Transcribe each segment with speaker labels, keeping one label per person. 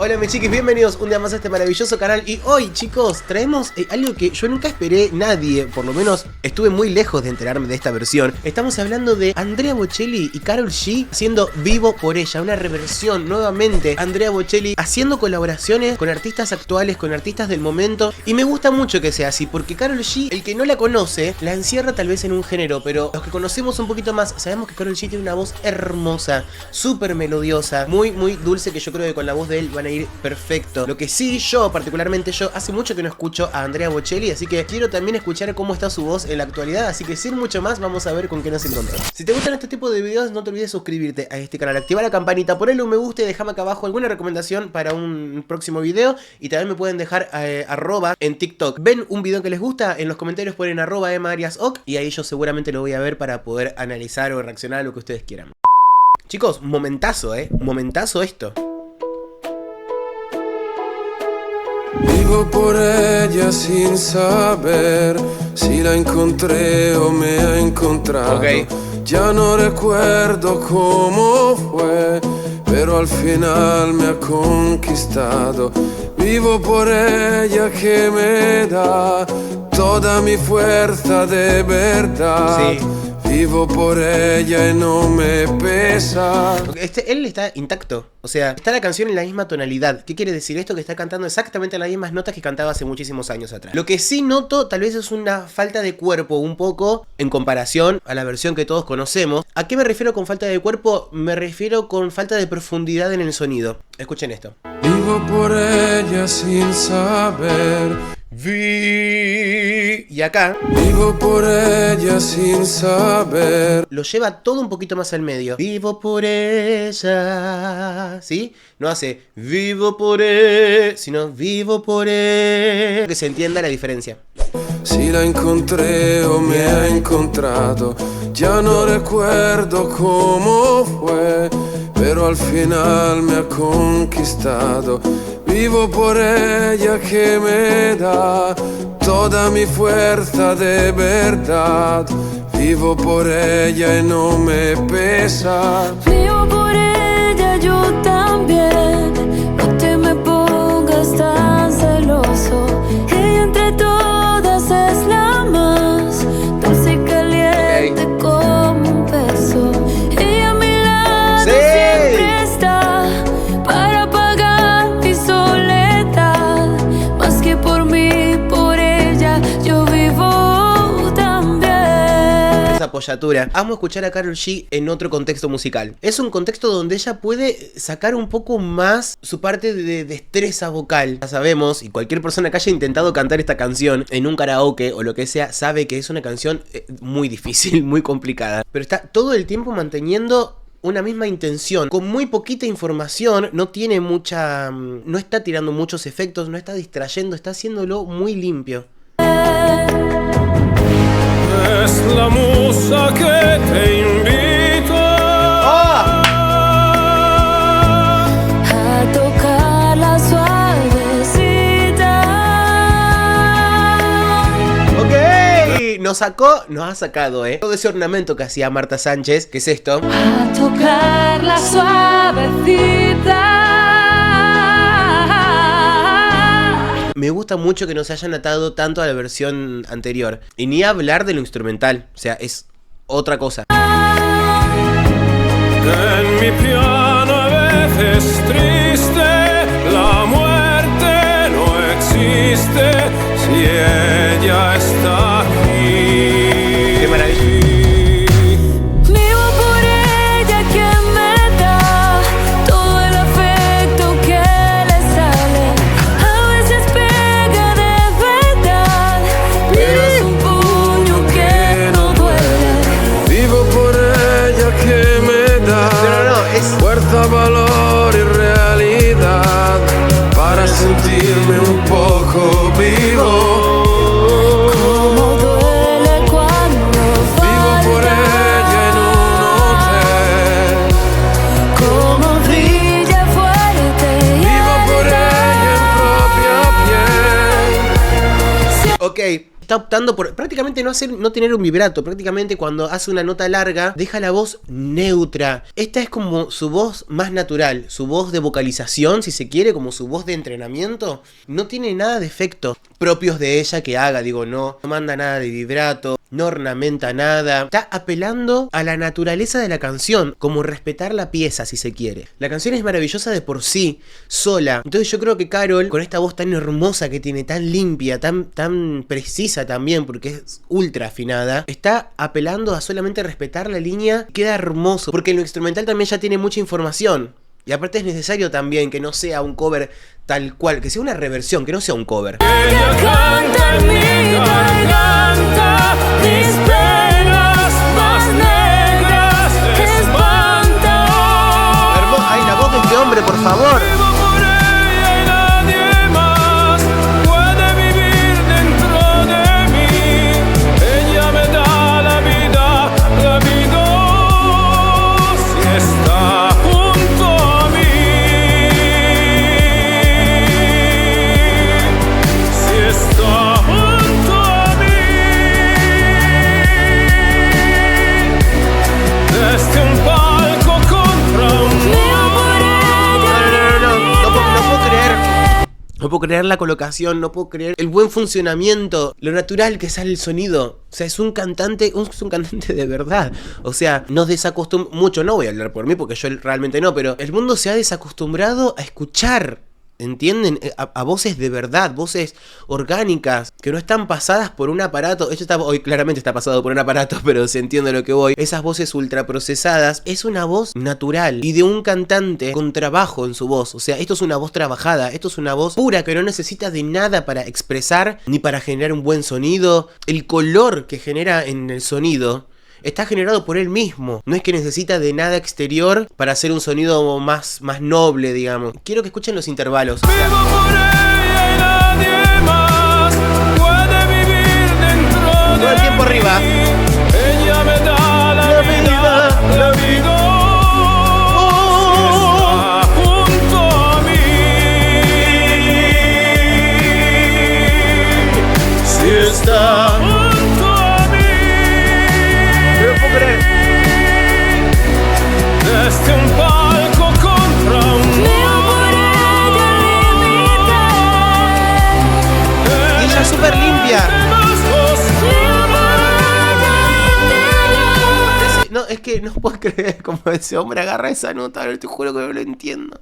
Speaker 1: Hola mis chiquis, bienvenidos un día más a este maravilloso canal. Y hoy chicos traemos algo que yo nunca esperé, nadie, por lo menos estuve muy lejos de enterarme de esta versión. Estamos hablando de Andrea Bocelli y Karol G haciendo Vivo por ella, una reversión nuevamente. Andrea Bocelli haciendo colaboraciones con artistas actuales, con artistas del momento. Y me gusta mucho que sea así, porque Karol G, el que no la conoce, la encierra tal vez en un género, pero los que conocemos un poquito más, sabemos que Karol G tiene una voz hermosa, súper melodiosa, muy dulce, que yo creo que con la voz de él van a ir perfecto. Lo que sí, particularmente yo, hace mucho que no escucho a Andrea Bocelli, así que quiero también escuchar cómo está su voz en la actualidad, así que sin mucho más, vamos a ver con qué nos encontramos. Si te gustan este tipo de videos, no te olvides suscribirte a este canal, activar la campanita, ponerle un me gusta y déjame acá abajo alguna recomendación para un próximo video, y también me pueden dejar arroba en TikTok. ¿Ven un video que les gusta? En los comentarios ponen arroba @ariasoc y ahí yo seguramente lo voy a ver para poder analizar o reaccionar a lo que ustedes quieran. Chicos, momentazo, momentazo esto.
Speaker 2: Vivo por ella sin saber si la encontré o me ha encontrado.
Speaker 1: Okay.
Speaker 2: Ya no recuerdo cómo fue, pero al final me ha conquistado. Vivo por ella que me da toda mi fuerza de verdad.
Speaker 1: Sí.
Speaker 2: Vivo por ella y no me pesa.
Speaker 1: Él está intacto, o sea, está la canción en la misma tonalidad. ¿Qué quiere decir esto? Que está cantando exactamente las mismas notas que cantaba hace muchísimos años atrás. Lo que sí noto tal vez es una falta de cuerpo un poco en comparación a la versión que todos conocemos. ¿A qué me refiero con falta de cuerpo? Me refiero con falta de profundidad en el sonido. Escuchen esto.
Speaker 2: Vivo por ella sin saber.
Speaker 1: Y acá
Speaker 2: Vivo por ella sin saber.
Speaker 1: lo lleva todo un poquito más al medio. Vivo por ella, ¿sí? No hace vivo por ella, sino vivo por ella. Que se entienda la diferencia.
Speaker 2: Si la encontré o me ha encontrado, ya no recuerdo cómo fue, pero al final me ha conquistado. Vivo por ella que me da toda mi fuerza de verdad. Vivo por ella y no me pesa.
Speaker 3: Vivo por ella yo también. No te me pongas tan celoso. Ella entre todas es la más dulce y caliente como un beso. Ella a mi lado siempre está para apagar mi soledad. Más que por mí, por ella yo vivo también.
Speaker 1: Apoyatura. Amo escuchar a Karol G en otro contexto musical. Es un contexto donde ella puede sacar un poco más su parte de destreza vocal. Ya sabemos, y cualquier persona que haya intentado cantar esta canción en un karaoke o lo que sea, sabe que es una canción muy difícil, muy complicada. Pero está todo el tiempo manteniendo una misma intención, con muy poquita información, no tiene mucha... no está tirando muchos efectos, no está distrayendo, está haciéndolo muy limpio.
Speaker 2: Es la musa que te invito
Speaker 3: A tocar la suavecita.
Speaker 1: Ok, nos ha sacado, todo ese ornamento que hacía Marta Sánchez, que es esto.
Speaker 3: A tocar la suavecita.
Speaker 1: Me gusta mucho que no se hayan atado tanto a la versión anterior. Y ni hablar de lo instrumental, o sea, es otra cosa.
Speaker 2: En mi piano a veces triste, la muerte no existe si ella está aquí.
Speaker 1: Qué maravilla.
Speaker 3: Vivo por ella que me da todo el afecto que le sale. A veces pega de verdad, pero es un puño que no duele.
Speaker 2: Vivo por ella que me da
Speaker 1: No, es...
Speaker 2: fuerza, valor y realidad para sentirme un poco vivo. Como
Speaker 1: está optando por prácticamente no tener un vibrato. Prácticamente cuando hace una nota larga, deja la voz neutra. Esta es como su voz más natural, su voz de vocalización, si se quiere, como su voz de entrenamiento. No tiene nada de efectos propios de ella que haga, digo, no manda nada de vibrato, no ornamenta nada. Está apelando a la naturaleza de la canción, como respetar la pieza, si se quiere. La canción es maravillosa de por sí, sola. Entonces yo creo que Karol, con esta voz tan hermosa que tiene, tan limpia, tan precisa también, porque es ultra afinada, está apelando a solamente respetar la línea. Queda hermoso, porque en lo instrumental también ya tiene mucha información. Y aparte es necesario también que no sea un cover tal cual, que sea una reversión, que no sea un cover.
Speaker 3: Ella canta en mi garganta, mis penas más negras espanta.
Speaker 1: Ay, la voz de este hombre, por favor.
Speaker 2: Vivo por ella y nadie más puede vivir dentro de mí. Ella me da la vida si está junto a mí. Si está junto a mí. Desde un palco contra un
Speaker 1: No puedo creer la colocación, no puedo creer el buen funcionamiento, lo natural que sale el sonido. O sea, es un cantante de verdad. O sea, nos desacostumbramos mucho, no voy a hablar por mí porque yo realmente no, pero el mundo se ha desacostumbrado a escuchar, ¿entienden? A voces de verdad, voces orgánicas, que no están pasadas por un aparato. Hoy claramente está pasado por un aparato, pero se entiende a lo que voy. Esas voces ultraprocesadas, es una voz natural y de un cantante con trabajo en su voz. O sea, esto es una voz trabajada, esto es una voz pura que no necesita de nada para expresar ni para generar un buen sonido. El color que genera en el sonido está generado por él mismo. No es que necesita de nada exterior para hacer un sonido más noble, digamos. Quiero que escuchen los intervalos.
Speaker 2: Vivo por ella y nadie más puede vivir dentro de
Speaker 1: Todo el tiempo arriba.
Speaker 2: mí. Ella me da la vida. Está junto a mí. Si está junto a mí.
Speaker 1: No puedo creer.
Speaker 2: Desde un palco contra un
Speaker 1: Y ella es súper limpia. No, es que no puedo creer cómo ese hombre agarra esa nota. Te juro que no lo entiendo.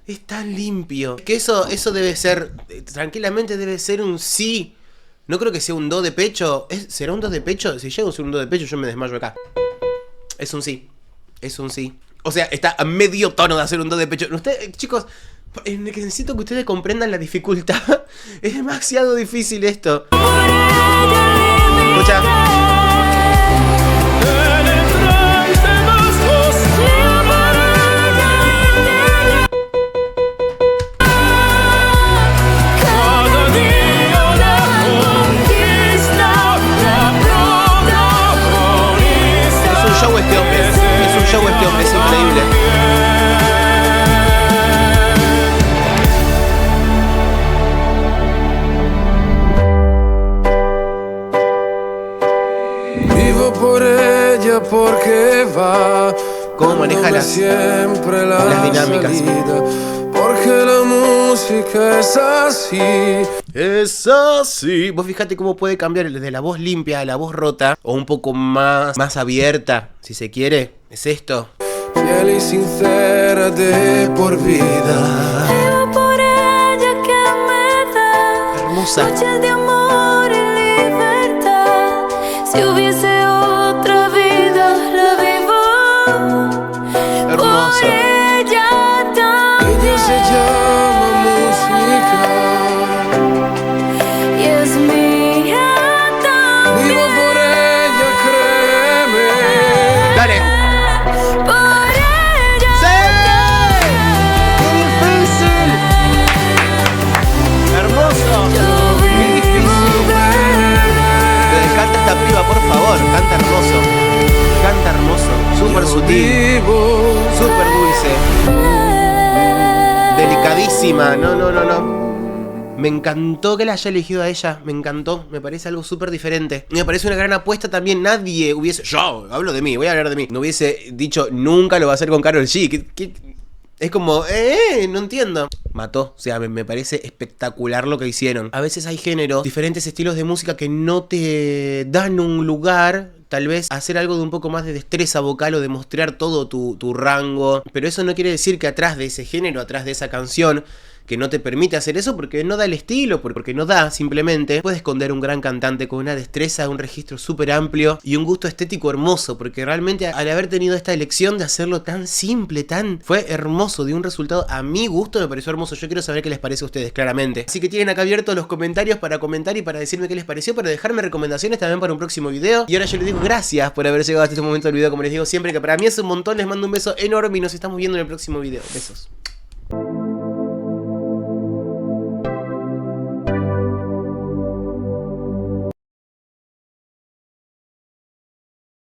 Speaker 1: Es tan limpio. Que eso debe ser, tranquilamente debe ser un sí. No creo que sea un do de pecho. ¿Será un do de pecho? Si llego a ser un do de pecho yo me desmayo acá. Es un sí. Es un sí. O sea, está a medio tono de hacer un do de pecho. Ustedes, chicos, necesito que ustedes comprendan la dificultad. Es demasiado difícil esto. Escucha. Este hombre es increíble.
Speaker 2: Vivo por ella porque va.
Speaker 1: ¿Cómo maneja las dinámicas?
Speaker 2: Salida, porque la música es así.
Speaker 1: Es así. Vos fijate cómo puede cambiar desde la voz limpia a la voz rota, o un poco más abierta, si se quiere. Es esto.
Speaker 2: Fiel y sincera de por vida.
Speaker 3: Vivo por ella que me da
Speaker 1: Hermosa.
Speaker 3: noches de amor y libertad. Si hubiese otra vida, la vivo.
Speaker 1: Hermosa.
Speaker 3: Por ella también.
Speaker 2: Ella se llama música.
Speaker 3: Y es mía también.
Speaker 2: Vivo por ella, créeme.
Speaker 1: Dale.
Speaker 3: Por ella
Speaker 1: ¡Sí! ¡Qué difícil! Hermoso. ¡Qué difícil! Canta esta piba, por favor. Canta hermoso. Canta hermoso. Súper sutil.
Speaker 2: Vivo.
Speaker 1: Súper dulce. Delicadísima. No. Me encantó que la haya elegido a ella, me encantó, me parece algo súper diferente. Me parece una gran apuesta también, nadie hubiese, yo hablo de mí, voy a hablar de mí, no hubiese dicho nunca lo va a hacer con Karol G. Es como, no entiendo. Mató, o sea, me parece espectacular lo que hicieron. A veces hay géneros, diferentes estilos de música que no te dan un lugar. Tal vez hacer algo de un poco más de destreza vocal o de mostrar todo tu rango. Pero eso no quiere decir que atrás de ese género, atrás de esa canción, que no te permite hacer eso porque no da el estilo, porque no da, simplemente puede esconder un gran cantante con una destreza, un registro súper amplio y un gusto estético hermoso, porque realmente al haber tenido esta elección de hacerlo tan simple, fue hermoso, dio un resultado a mi gusto, me pareció hermoso. Yo quiero saber qué les parece a ustedes, claramente. Así que tienen acá abiertos los comentarios para comentar y para decirme qué les pareció, para dejarme recomendaciones también para un próximo video. Y ahora yo les digo gracias por haber llegado hasta este momento del video, como les digo siempre, que para mí es un montón. Les mando un beso enorme y nos estamos viendo en el próximo video. Besos.